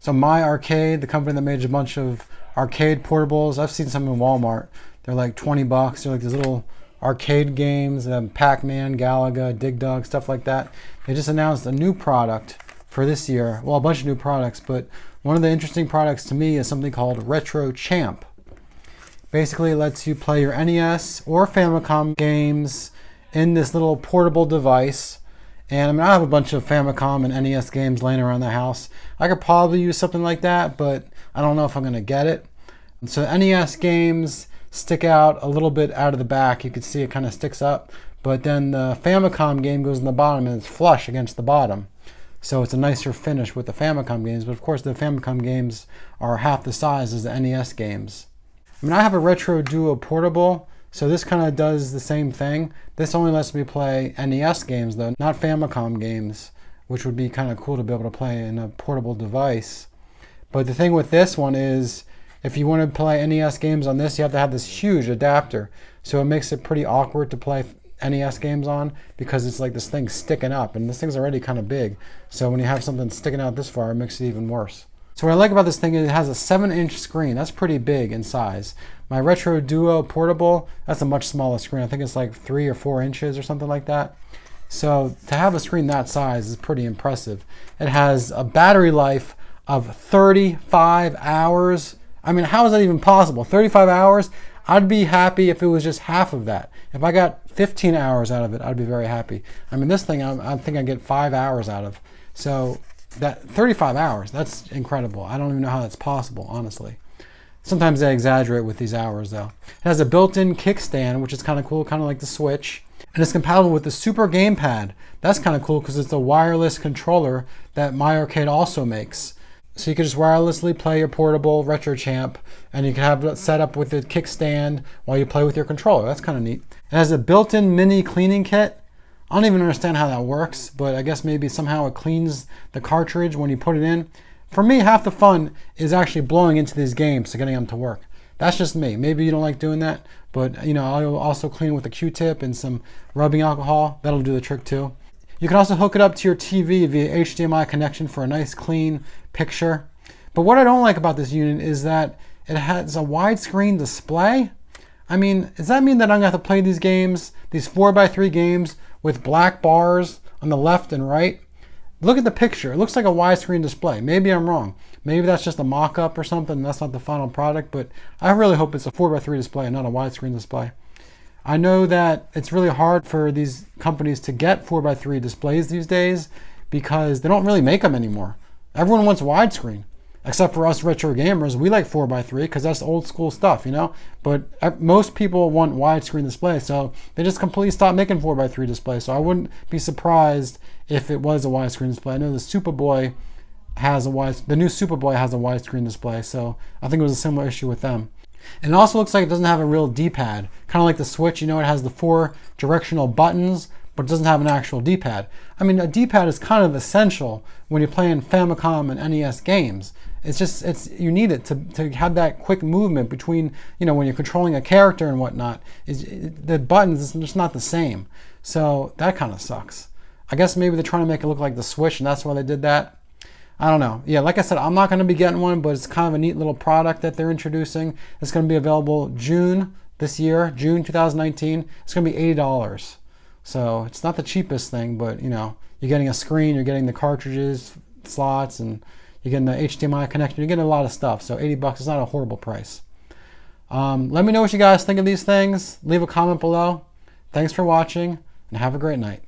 So myarcade, the company that made a bunch of arcade portables, I've seen some in Walmart. They're like 20 bucks. They're like these little arcade games, Pac-Man, Galaga, Dig Dug, stuff like that. They just announced a new product for this year. Well, a bunch of new products, but one of the interesting products to me is something called Retro Champ. Basically, it lets you play your NES or Famicom games in this little portable device. And I mean, I have a bunch of Famicom and NES games laying around the house. I could probably use something like that, but I don't know if I'm going to get it. And so the NES games stick out a little bit out of the back. You can see it kind of sticks up. But then the Famicom game goes in the bottom and it's flush against the bottom. So it's a nicer finish with the Famicom games. But of course, the Famicom games are half the size as the NES games. I mean, I have a Retro Duo portable. So this kind of does the same thing. This only lets me play NES games though, not Famicom games, which would be kind of cool to be able to play in a portable device. But the thing with this one is, if you want to play NES games on this, you have to have this huge adapter. So it makes it pretty awkward to play NES games on because it's like this thing sticking up, and this thing's already kind of big. So when you have something sticking out this far, it makes it even worse. So what I like about this thing is it has a 7-inch screen. That's pretty big in size. My Retro Duo portable, that's a much smaller screen. I think it's like 3 or 4 inches or something like that. So to have a screen that size is pretty impressive. It has a battery life of 35 hours. I mean, how is that even possible? 35 hours? I'd be happy if it was just half of that. If I got 15 hours out of it, I'd be very happy. I mean, this thing, I think I get 5 hours out of. So that 35 hours, that's incredible. I don't even know how that's possible, honestly. Sometimes they exaggerate with these hours though. It has a built-in kickstand, which is kind of cool, kind of like the Switch. And it's compatible with the Super Gamepad. That's kind of cool because it's a wireless controller that myarcade also makes. So you can just wirelessly play your portable Retro Champ, and you can have it set up with the kickstand while you play with your controller. That's kind of neat. It has a built-in mini cleaning kit. I don't even understand how that works, but I guess maybe somehow it cleans the cartridge when you put it in. For me, half the fun is actually blowing into these games to getting them to work. That's just me. Maybe you don't like doing that, but you know, I'll also clean with a Q-tip and some rubbing alcohol. That'll do the trick too. You can also hook it up to your TV via HDMI connection for a nice clean picture. But what I don't like about this unit is that it has a widescreen display. I mean, does that mean that I'm gonna have to play these games, these 4x3 games with black bars on the left and right? Look at the picture. It looks like a widescreen display. Maybe I'm wrong. Maybe that's just a mock-up or something and that's not the final product, but I really hope it's a 4x3 display and not a widescreen display. I know that it's really hard for these companies to get 4x3 displays these days because they don't really make them anymore. Everyone wants widescreen, except for us retro gamers. We like 4x3 because that's old school stuff, you know? But most people want widescreen displays, so they just completely stopped making 4x3 displays. So I wouldn't be surprised if it was a widescreen display. I know the Superboy has the new Superboy has a widescreen display, so I think it was a similar issue with them. And it also looks like it doesn't have a real D-pad, kind of like the Switch. You know, it has the 4 directional buttons, but it doesn't have an actual D-pad. I mean, a D-pad is kind of essential when you're playing Famicom and NES games. You need it to have that quick movement between, you know, when you're controlling a character and whatnot. The buttons, it's just not the same. So that kind of sucks. I guess maybe they're trying to make it look like the Switch and that's why they did that. I don't know. Yeah, like I said, I'm not going to be getting one, but it's kind of a neat little product that they're introducing. It's going to be available June this year, June 2019. It's going to be $80. So it's not the cheapest thing, but you know, you're getting a screen, you're getting the cartridges, slots, and you're getting the HDMI connection. You're getting a lot of stuff. So $80 is not a horrible price. Let me know what you guys think of these things. Leave a comment below. Thanks for watching, and have a great night.